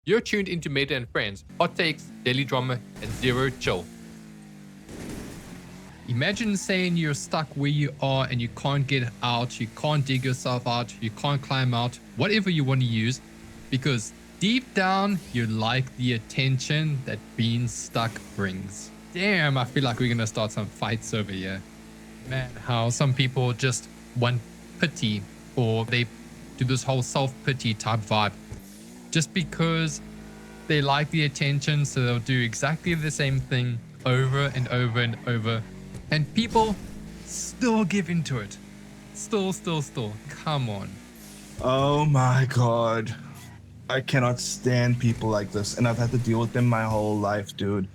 You're tuned into Maeder and Friends, hot takes, daily drama, and zero chill. Imagine saying you're stuck where you are and you can't get out, you can't dig yourself out, you can't climb out, whatever you want to use, because deep down you like the attention that being stuck brings. Damn, I feel like we're gonna start some fights over here. Man, how some people just want pity, or they do this whole self-pity type vibe just because they like the attention, so they'll do exactly the same thing over and over and over, and people still give into it. Still. Come on. Oh my god. I cannot stand people like this, and I've had to deal with them my whole life, dude.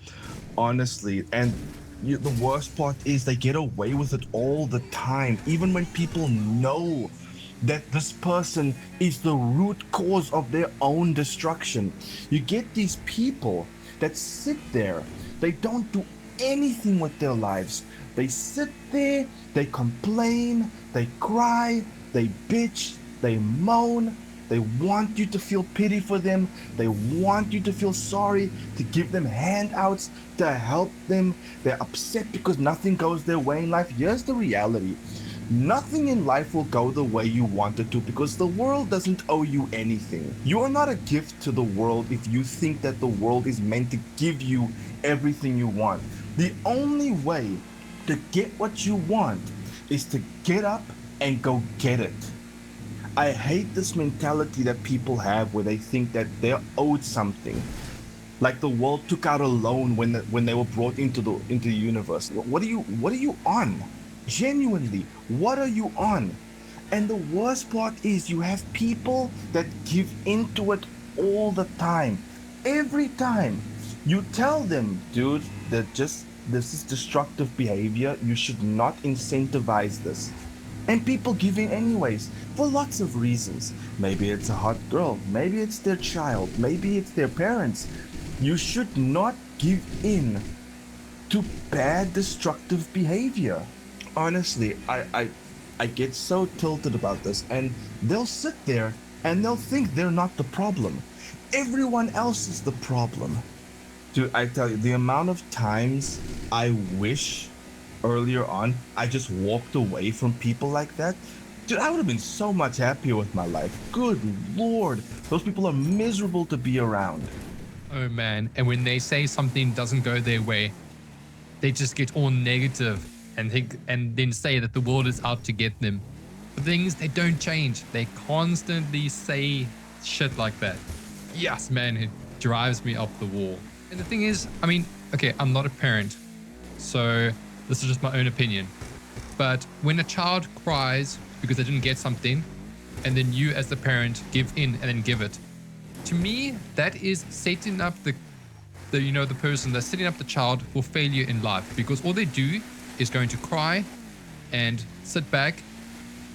Honestly. And the worst part is they get away with it all the time, even when people know that this person is the root cause of their own destruction. You get these people that sit there, they don't do anything with their lives. They sit there, they complain, they cry, they bitch, they moan. They want you to feel pity for them. They want you to feel sorry, to give them handouts, to help them. They're upset because nothing goes their way in life. Here's the reality. Nothing in life will go the way you want it to, because the world doesn't owe you anything. You are not a gift to the world if you think that the world is meant to give you everything you want. The only way to get what you want is to get up and go get it. I hate this mentality that people have where they think that they're owed something. Like the world took out a loan when they were brought into the universe. What are you on? Genuinely, what are you on? And the worst part is you have people that give into it all the time. Every time you tell them, dude, that this is destructive behavior. You should not incentivize this. And people give in anyways, for lots of reasons. Maybe it's a hot girl, maybe it's their child, maybe it's their parents. You should not give in to bad destructive behavior. Honestly, I get so tilted about this, and they'll sit there and they'll think they're not the problem. Everyone else is the problem. Dude, I tell you, the amount of times I wish earlier on I just walked away from people like that, dude, I would have been so much happier with my life. Good lord, those people are miserable to be around. Oh man, and when they say something doesn't go their way, they just get all negative and then say that the world is out to get them. The things, they don't change. They constantly say shit like that. Yes, man, it drives me up the wall. And the thing is, I mean, okay, I'm not a parent, so this is just my own opinion. But when a child cries because they didn't get something, and then you as the parent give in and then give it, to me, that is setting up the person that's setting up the child for failure in life, because all they do is going to cry and sit back,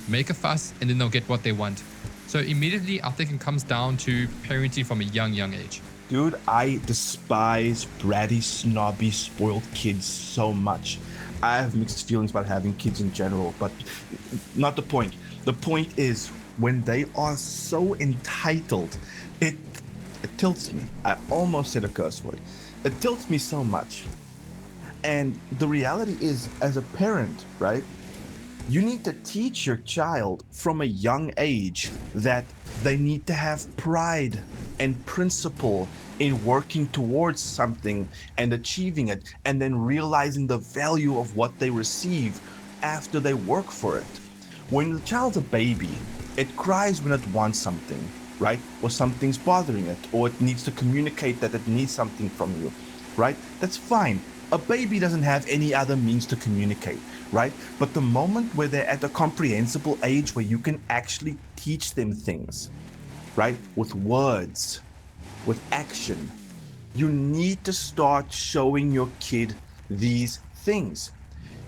make a fuss, and then they'll get what they want. So immediately, I think it comes down to parenting from a young age. Dude, I despise bratty, snobby, spoiled kids so much. I have mixed feelings about having kids in general, but not the point. The point is, when they are so entitled, it tilts me. I almost said a curse word. It tilts me so much. And the reality is, as a parent, right, you need to teach your child from a young age that they need to have pride and principle in working towards something and achieving it, and then realizing the value of what they receive after they work for it. When the child's a baby, it cries when it wants something, right? Or something's bothering it, or it needs to communicate that it needs something from you, right? That's fine. A baby doesn't have any other means to communicate, right? But the moment where they're at a comprehensible age where you can actually teach them things, right? With words, with action, you need to start showing your kid these things.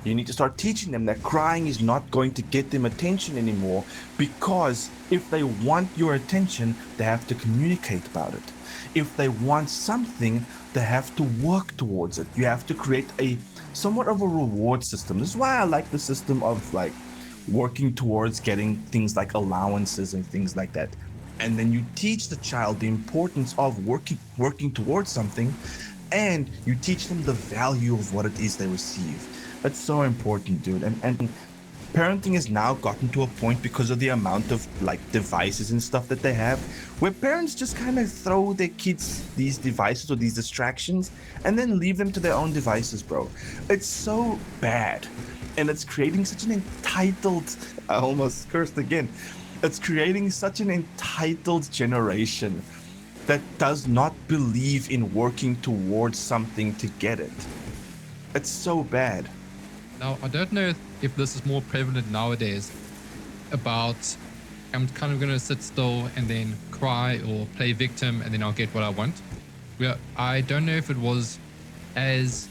You need to start teaching them that crying is not going to get them attention anymore, because if they want your attention, they have to communicate about it. If they want something, they have to work towards it. You have to create a somewhat of a reward system. This is why I like the system of like working towards getting things like allowances and things like that. and then you teach the child the importance of working towards something, and you teach them the value of what it is they receive. That's so important, dude. And parenting has now gotten to a point, because of the amount of like devices and stuff that they have, where parents just kind of throw their kids these devices or these distractions and then leave them to their own devices, bro. It's so bad, and it's creating such an entitled, I almost cursed again, it's creating such an entitled generation that does not believe in working towards something to get it. It's so bad. Now, I don't know if this is more prevalent nowadays about I'm kind of going to sit still and then cry or play victim and then I'll get what I want. Yeah, I don't know if it was as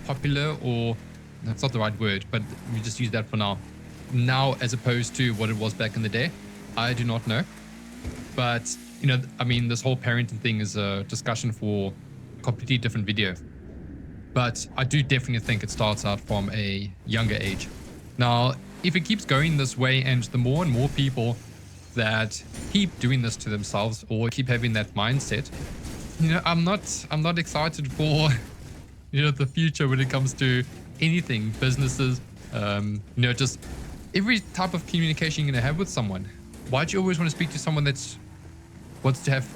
popular, or that's not the right word, but we just use that for now as opposed to what it was back in the day. I do not know. But, I mean, this whole parenting thing is a discussion for a completely different video. But I do definitely think it starts out from a younger age. Now, if it keeps going this way, and the more and more people that keep doing this to themselves or keep having that mindset, I'm not excited for the future when it comes to anything, businesses, just every type of communication you're gonna have with someone. Why do you always want to speak to someone that's wants to have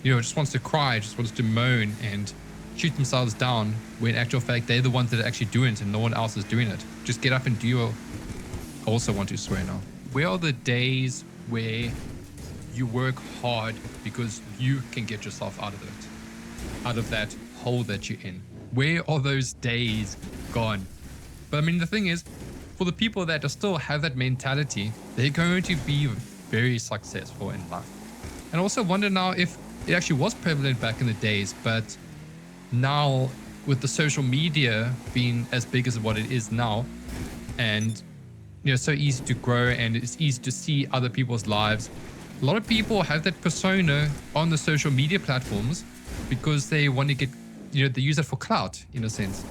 just wants to cry, just wants to moan and shoot themselves down, when in actual fact they're the ones that are actually doing it and no one else is doing it? Just get up and do your... I also want to swear now. Where are the days where you work hard because you can get yourself out of it, out of that hole that you're in? Where are those days gone? But I mean, the thing is, for the people that are still have that mentality, they're going to be very successful in life. And I also wonder now if it actually was prevalent back in the days, but now with the social media being as big as what it is now, and so easy to grow and it's easy to see other people's lives, a lot of people have that persona on the social media platforms because they want to get, they use it for clout in a sense.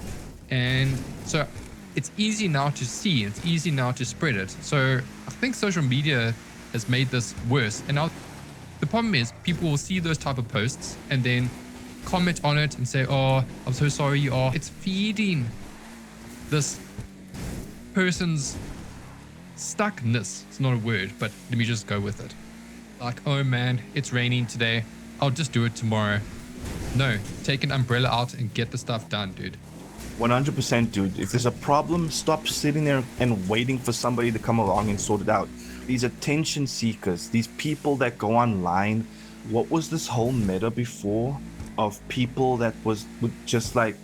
And so it's easy now to see, it's easy now to spread it. So I think social media has made this worse. And now the problem is people will see those type of posts and then comment on it and say, oh, I'm so sorry you are. It's feeding this person's stuckness. It's not a word, but let me just go with it. Like, oh man, it's raining today. I'll just do it tomorrow. No, take an umbrella out and get the stuff done, dude. 100%, dude. If there's a problem, stop sitting there and waiting for somebody to come along and sort it out. These attention seekers, these people that go online. What was this whole meta before of people that would just like,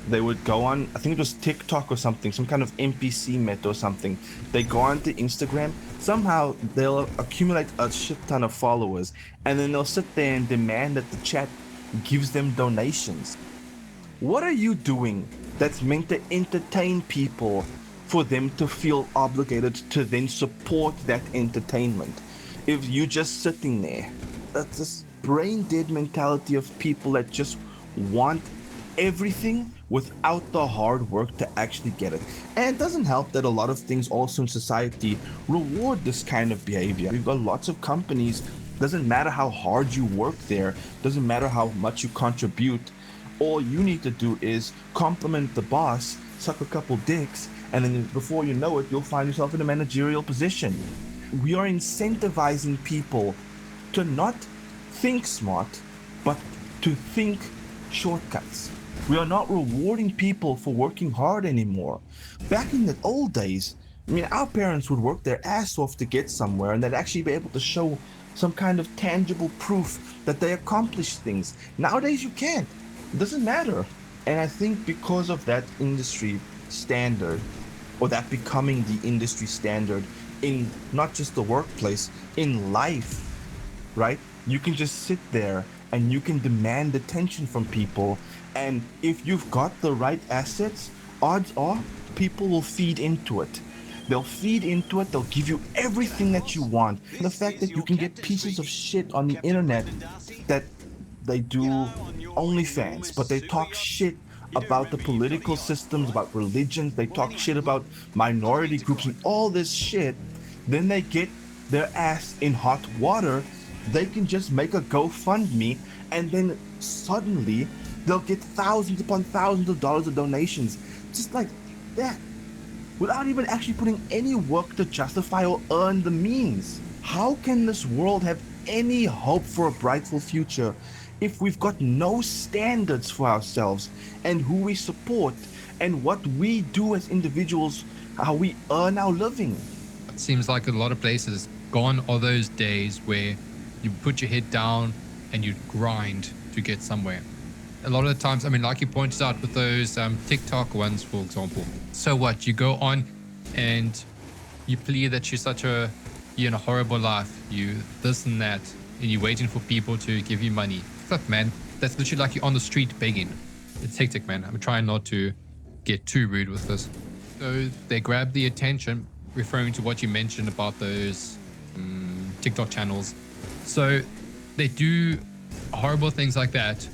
they would go on, I think it was TikTok or something, some kind of NPC meta or something. They go on to Instagram, somehow they'll accumulate a shit ton of followers, and then they'll sit there and demand that the chat gives them donations. What are you doing that's meant to entertain people for them to feel obligated to then support that entertainment? If you're just sitting there, that's this brain dead mentality of people that just want everything without the hard work to actually get it. And it doesn't help that a lot of things also in society reward this kind of behavior. We've got lots of companies, doesn't matter how hard you work there, doesn't matter how much you contribute, all you need to do is compliment the boss, suck a couple dicks, and then before you know it, you'll find yourself in a managerial position. We are incentivizing people to not think smart, but to think shortcuts. We are not rewarding people for working hard anymore. Back in the old days, I mean, our parents would work their ass off to get somewhere, and they'd actually be able to show some kind of tangible proof that they accomplished things. Nowadays, you can't. It doesn't matter. And I think because of that industry standard, or that becoming the industry standard in not just the workplace, in life, right? You can just sit there and you can demand attention from people. And if you've got the right assets, odds are people will feed into it. They'll feed into it. They'll give you everything that you want. The fact that you can get pieces of shit on the internet that they do OnlyFans, but they talk shit about the political systems, about religions. They talk shit about minority groups and all this shit. Then they get their ass in hot water, they can just make a GoFundMe, and then suddenly they'll get thousands upon thousands of dollars of donations just like that, without even actually putting any work to justify or earn the means. How can this world have any hope for a brightful future if we've got no standards for ourselves and who we support and what we do as individuals, how we earn our living? It seems like a lot of places, gone are those days where you put your head down and you grind to get somewhere. A lot of the times, I mean, like you pointed out with those TikTok ones, for example. So what? You go on and you plead that you're in a horrible life, you this and that, and you're waiting for people to give you money. Fuck, man. That's literally like you're on the street begging. It's hectic, man. I'm trying not to get too rude with this. So they grab the attention, referring to what you mentioned about those TikTok channels. So they do horrible things like that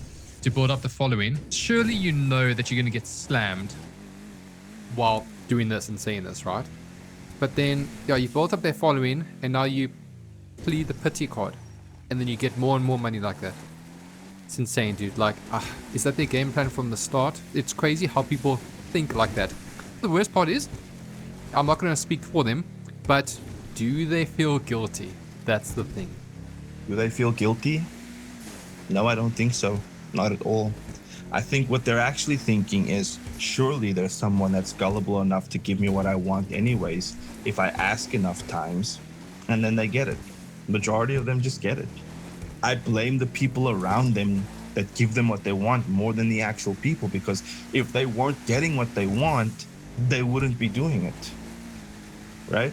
to build up the following. Surely you know that you're going to get slammed while doing this and saying this, right? But then, yeah, you built up their following and now you plead the pity card and then you get more and more money like that. It's insane, dude. Like, is that their game plan from the start? It's crazy how people think like that. The worst part is, I'm not going to speak for them, but do they feel guilty? That's the thing. Do they feel guilty? No, I don't think so. Not at all. I think what they're actually thinking is, surely there's someone that's gullible enough to give me what I want anyways, if I ask enough times, and then they get it. Majority of them just get it. I blame the people around them that give them what they want more than the actual people, because if they weren't getting what they want, they wouldn't be doing it. Right?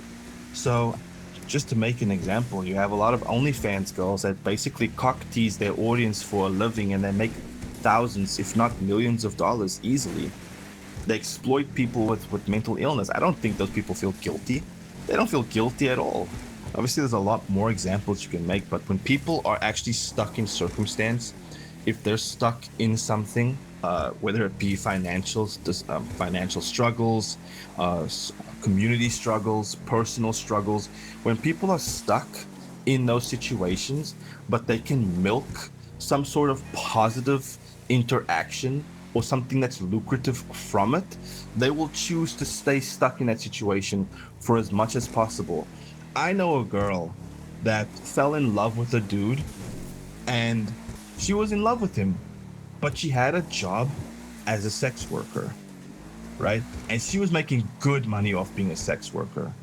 So, just to make an example, you have a lot of OnlyFans girls that basically cock tease their audience for a living, and they make thousands, if not millions of dollars easily. They exploit people with mental illness. I don't think those people feel guilty. They don't feel guilty at all. Obviously, there's a lot more examples you can make, but when people are actually stuck in circumstance, if they're stuck in something, whether it be financial struggles, community struggles, personal struggles, when people are stuck in those situations, but they can milk some sort of positive interaction or something that's lucrative from it, they will choose to stay stuck in that situation for as much as possible. I know a girl that fell in love with a dude, and she was in love with him, but she had a job as a sex worker, right? And she was making good money off being a sex worker,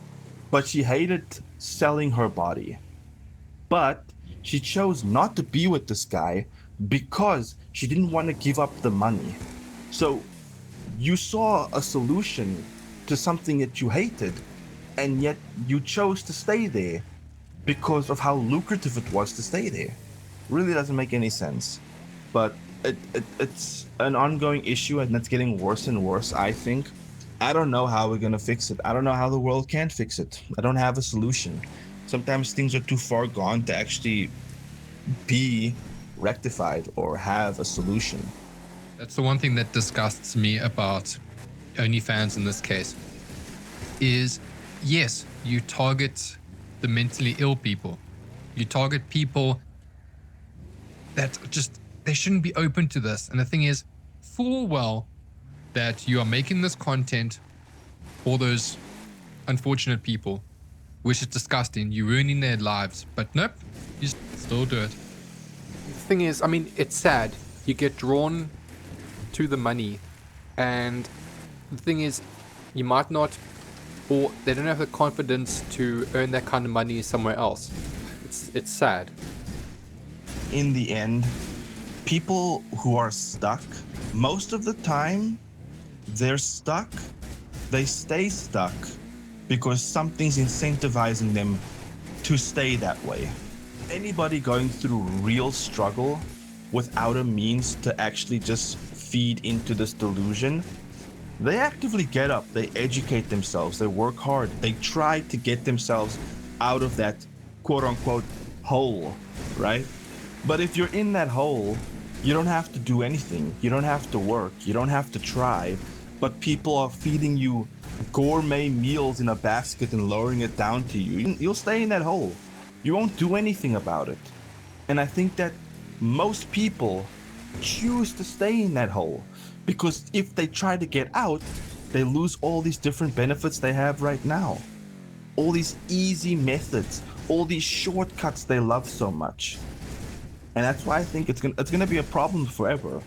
but she hated selling her body. But she chose not to be with this guy because she didn't want to give up the money. So you saw a solution to something that you hated, and yet you chose to stay there because of how lucrative it was to stay there. Really doesn't make any sense. But it's an ongoing issue, and it's getting worse and worse, I think. I don't know how we're going to fix it. I don't know how the world can fix it. I don't have a solution. Sometimes things are too far gone to actually be rectified or have a solution. That's the one thing that disgusts me about OnlyFans in this case is, yes, you target the mentally ill people. You target people that just, they shouldn't be open to this. And the thing is, full well that you are making this content for those unfortunate people, which is disgusting. You're ruining their lives, but nope, you still do it. The thing is, I mean, it's sad. You get drawn to the money, and the thing is, you might not, or they don't have the confidence to earn that kind of money somewhere else. It's sad. In the end, people who are stuck, most of the time, they're stuck, they stay stuck because something's incentivizing them to stay that way. Anybody going through real struggle without a means to actually just feed into this delusion, they actively get up, they educate themselves, they work hard, they try to get themselves out of that quote unquote hole, right? But if you're in that hole, you don't have to do anything, you don't have to work, you don't have to try, but people are feeding you gourmet meals in a basket and lowering it down to you, you'll stay in that hole. You won't do anything about it. And I think that most people choose to stay in that hole because if they try to get out, they lose all these different benefits they have right now. All these easy methods, all these shortcuts they love so much. And that's why I think it's gonna be a problem forever.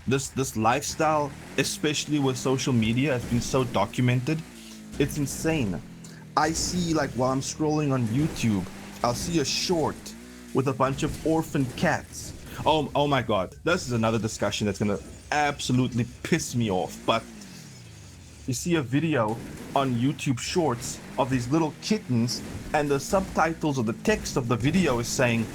This lifestyle, especially with social media, has been so documented. It's insane. I see, like, while I'm scrolling on YouTube, I'll see a short with a bunch of orphan cats. Oh my god, this is another discussion that's gonna absolutely piss me off. But you see a video on YouTube Shorts of these little kittens, and the subtitles or the text of the video is saying,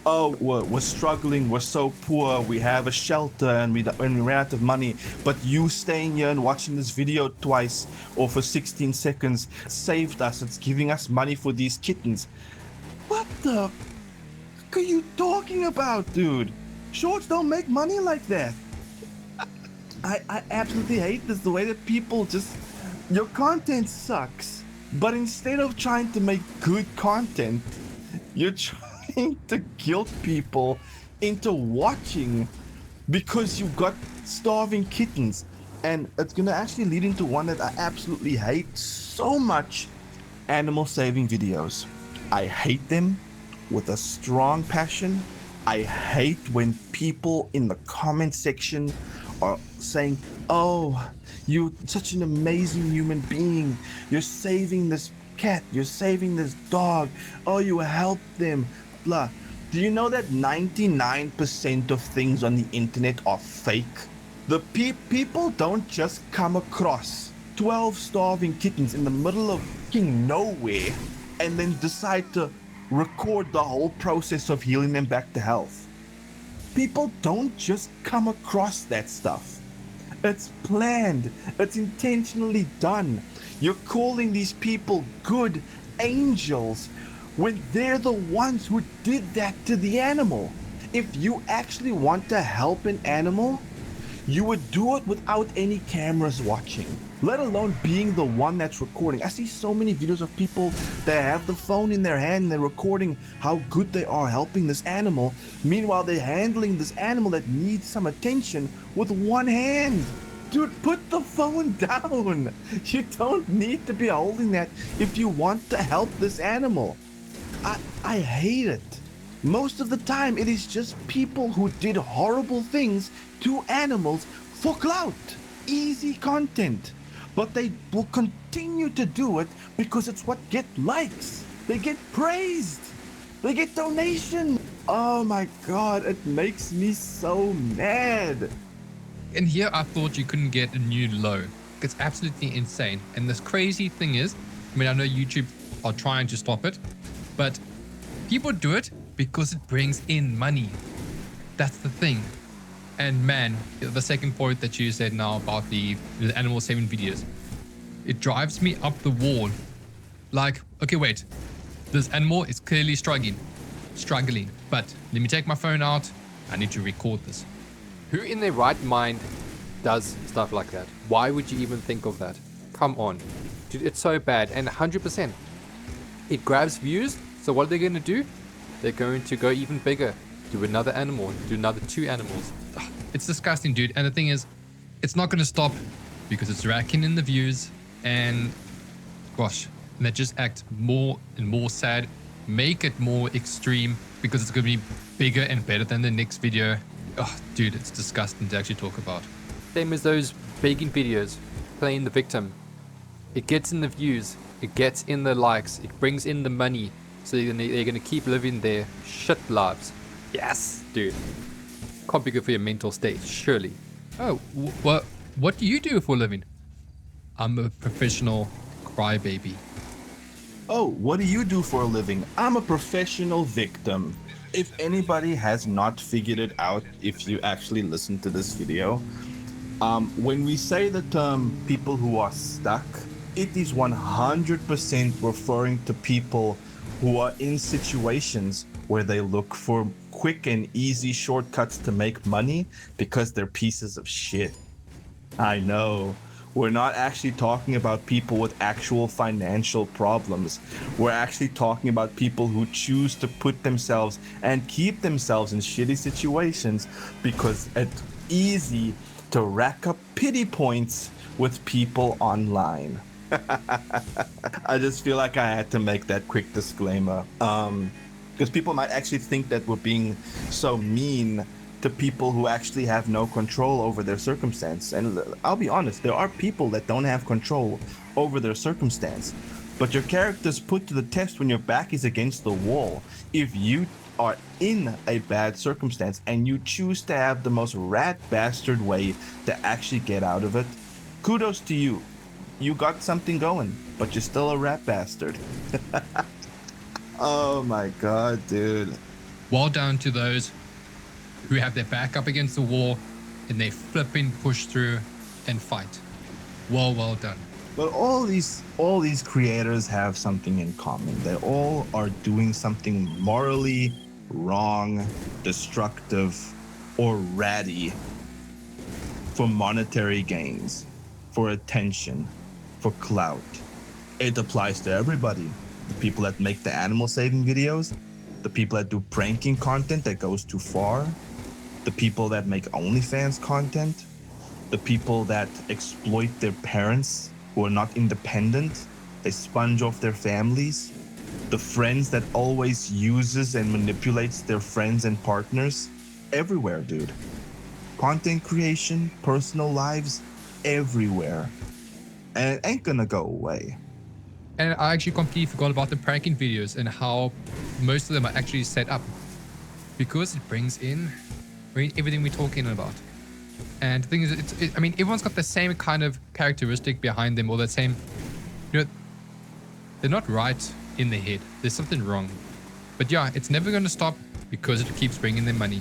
oh, we're struggling, we're so poor, we have a shelter and we ran out of money, but you staying here and watching this video twice or for 16 seconds saved us. It's giving us money for these kittens. What the fuck are you talking about, dude? Shorts don't make money like that. I absolutely hate this, the way that people just... Your content sucks, but instead of trying to make good content, you're trying to guilt people into watching because you've got starving kittens. And it's gonna actually lead into one that I absolutely hate so much: animal saving videos. I hate them with a strong passion. I hate when people in the comment section are saying, oh, you're such an amazing human being, you're saving this cat, you're saving this dog, oh, you helped them, blah. Do you know that 99% of things on the internet are fake? The people don't just come across 12 starving kittens in the middle of fucking nowhere and then decide to record the whole process of healing them back to health. People don't just come across that stuff. It's planned. It's intentionally done. You're calling these people good angels when they're the ones who did that to the animal. If you actually want to help an animal, you would do it without any cameras watching, let alone being the one that's recording. I see so many videos of people that have the phone in their hand and they're recording how good they are helping this animal. Meanwhile, they're handling this animal that needs some attention with one hand. Dude, put the phone down. You don't need to be holding that if you want to help this animal. I hate it. Most of the time, it is just people who did horrible things to animals for clout. Easy content. But they will continue to do it because it's what gets likes. They get praised. They get donations. Oh my god, it makes me so mad. And here I thought you couldn't get a new low. It's absolutely insane. And this crazy thing is, I mean, I know YouTube are trying to stop it, but people do it because it brings in money. That's the thing. And man, the second point that you said now about the animal saving videos, it drives me up the wall. Like, okay, wait, this animal is clearly struggling, but let me take my phone out. I need to record this. Who in their right mind does stuff like that? Why would you even think of that? Come on. Dude, it's so bad. And 100%. It grabs views. So what are they going to do? They're going to go even bigger. Do another animal. Do another 2 animals. It's disgusting, dude. And the thing is, it's not going to stop because it's racking in the views. And gosh, and they just act more and more sad. Make it more extreme because it's going to be bigger and better than the next video. Oh, dude, it's disgusting to actually talk about. Same as those begging videos, playing the victim. It gets in the views, it gets in the likes, it brings in the money. So they're gonna keep living their shit lives. Yes, dude. Can't be good for your mental state, surely. Oh, what do you do for a living? I'm a professional crybaby. Oh, what do you do for a living? I'm a professional victim. If anybody has not figured it out, if you actually listen to this video, when we say the term people who are stuck, it is 100% referring to people who are in situations where they look for quick and easy shortcuts to make money because they're pieces of shit. I know. We're not actually talking about people with actual financial problems. We're actually talking about people who choose to put themselves and keep themselves in shitty situations because it's easy to rack up pity points with people online. I just feel like I had to make that quick disclaimer. Because people might actually think that we're being so mean to people who actually have no control over their circumstance. And I'll be honest, there are people that don't have control over their circumstance. But your character's put to the test when your back is against the wall. If you are in a bad circumstance and you choose to have the most rat bastard way to actually get out of it, kudos to you. You got something going, but you're still a rat bastard. Oh my god, dude. Well done to those who have their back up against the wall and they flipping push through and fight. Well done. But all these creators have something in common. They all are doing something morally wrong, destructive, or ratty for monetary gains, for attention, for clout. It applies to everybody. The people that make the animal saving videos, the people that do pranking content that goes too far, the people that make OnlyFans content, the people that exploit their parents who are not independent, they sponge off their families, the friends that always uses and manipulates their friends and partners. Everywhere, dude. Content creation, personal lives, everywhere. And it ain't gonna go away. And I actually completely forgot about the pranking videos and how most of them are actually set up because it brings in everything we're talking about. And the thing is, I mean, everyone's got the same kind of characteristic behind them, or the same, you know, they're not right in their head. There's something wrong. But yeah, it's never going to stop because it keeps bringing them money.